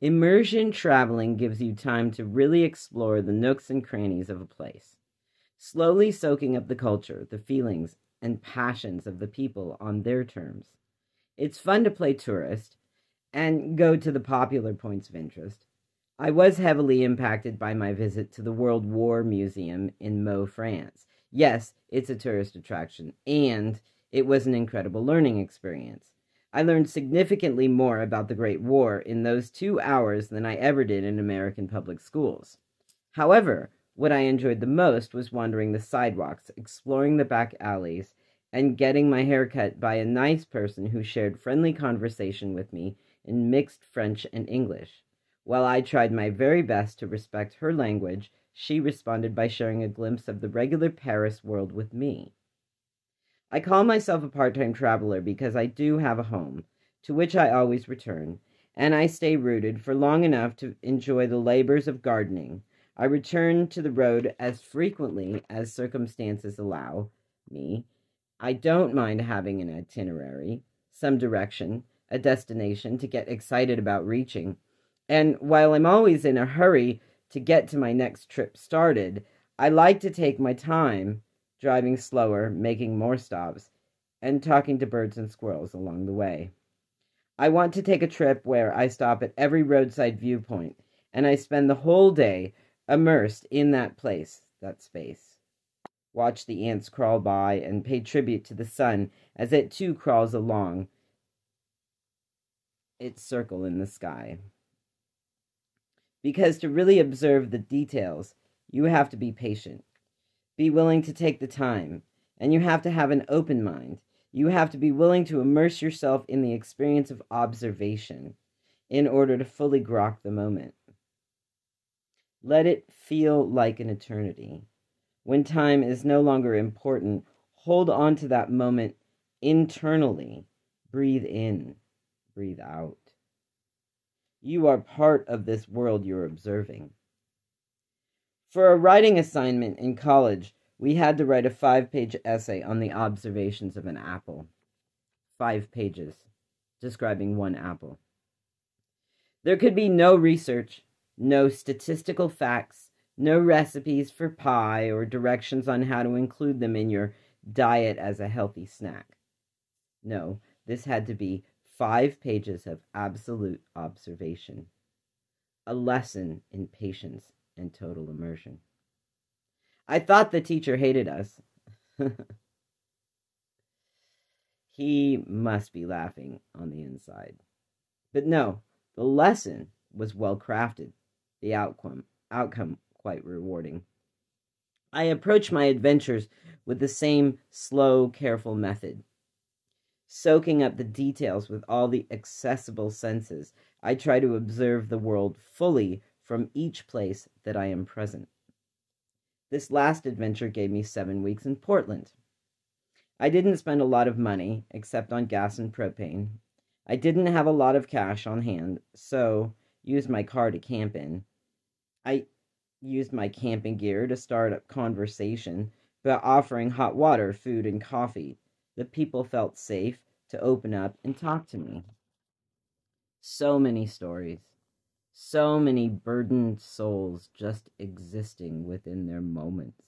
Immersion traveling gives you time to really explore the nooks and crannies of a place, slowly soaking up the culture, the feelings, and passions of the people on their terms. It's fun to play tourist and go to the popular points of interest. I was heavily impacted by my visit to the World War Museum in Meaux, France. Yes, it's a tourist attraction, and it was an incredible learning experience. I learned significantly more about the Great War in those 2 hours than I ever did in American public schools. However, what I enjoyed the most was wandering the sidewalks, exploring the back alleys, and getting my hair cut by a nice person who shared friendly conversation with me in mixed French and English. While I tried my very best to respect her language, she responded by sharing a glimpse of the regular Paris world with me. I call myself a part-time traveler because I do have a home, to which I always return, and I stay rooted for long enough to enjoy the labors of gardening. I return to the road as frequently as circumstances allow me. I don't mind having an itinerary, some direction, a destination to get excited about reaching. And while I'm always in a hurry to get to my next trip started, I like to take my time, driving slower, making more stops, and talking to birds and squirrels along the way. I want to take a trip where I stop at every roadside viewpoint, and I spend the whole day immersed in that place, that space. Watch the ants crawl by and pay tribute to the sun as it too crawls along its circle in the sky. Because to really observe the details, you have to be patient. Be willing to take the time, and you have to have an open mind. You have to be willing to immerse yourself in the experience of observation in order to fully grok the moment. Let it feel like an eternity. When time is no longer important, hold on to that moment internally. Breathe in, breathe out. You are part of this world you're observing. For a writing assignment in college, we had to write a 5-page essay on the observations of an apple. 5 pages, describing one apple. There could be no research, no statistical facts, no recipes for pie or directions on how to include them in your diet as a healthy snack. No, this had to be 5 pages of absolute observation. A lesson in patience and total immersion. I thought the teacher hated us. He must be laughing on the inside. But no, the lesson was well crafted, the outcome quite rewarding. I approach my adventures with the same slow, careful method. Soaking up the details with all the accessible senses, I try to observe the world fully from each place that I am present. This last adventure gave me 7 weeks in Portland. I didn't spend a lot of money, except on gas and propane. I didn't have a lot of cash on hand, so used my car to camp in. I used my camping gear to start up conversation by offering hot water, food, and coffee. The people felt safe to open up and talk to me. So many stories. So many burdened souls just existing within their moments.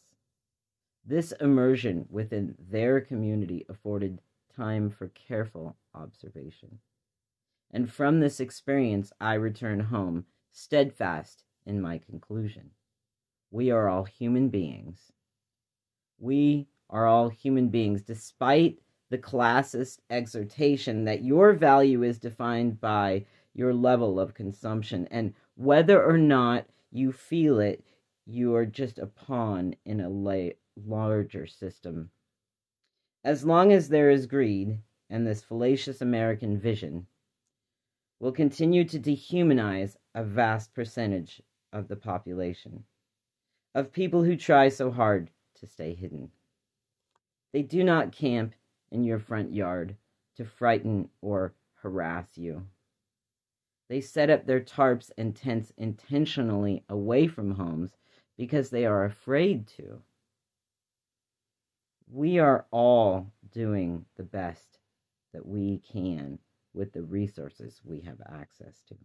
This immersion within their community afforded time for careful observation. And from this experience, I return home, steadfast in my conclusion. We are all human beings. We are all human beings, despite the classist exhortation that your value is defined by your level of consumption, and whether or not you feel it, you are just a pawn in a larger system. As long as there is greed and this fallacious American vision, will continue to dehumanize a vast percentage of the population, of people who try so hard to stay hidden. They do not camp in your front yard to frighten or harass you. They set up their tarps and tents intentionally away from homes because they are afraid to. We are all doing the best that we can with the resources we have access to.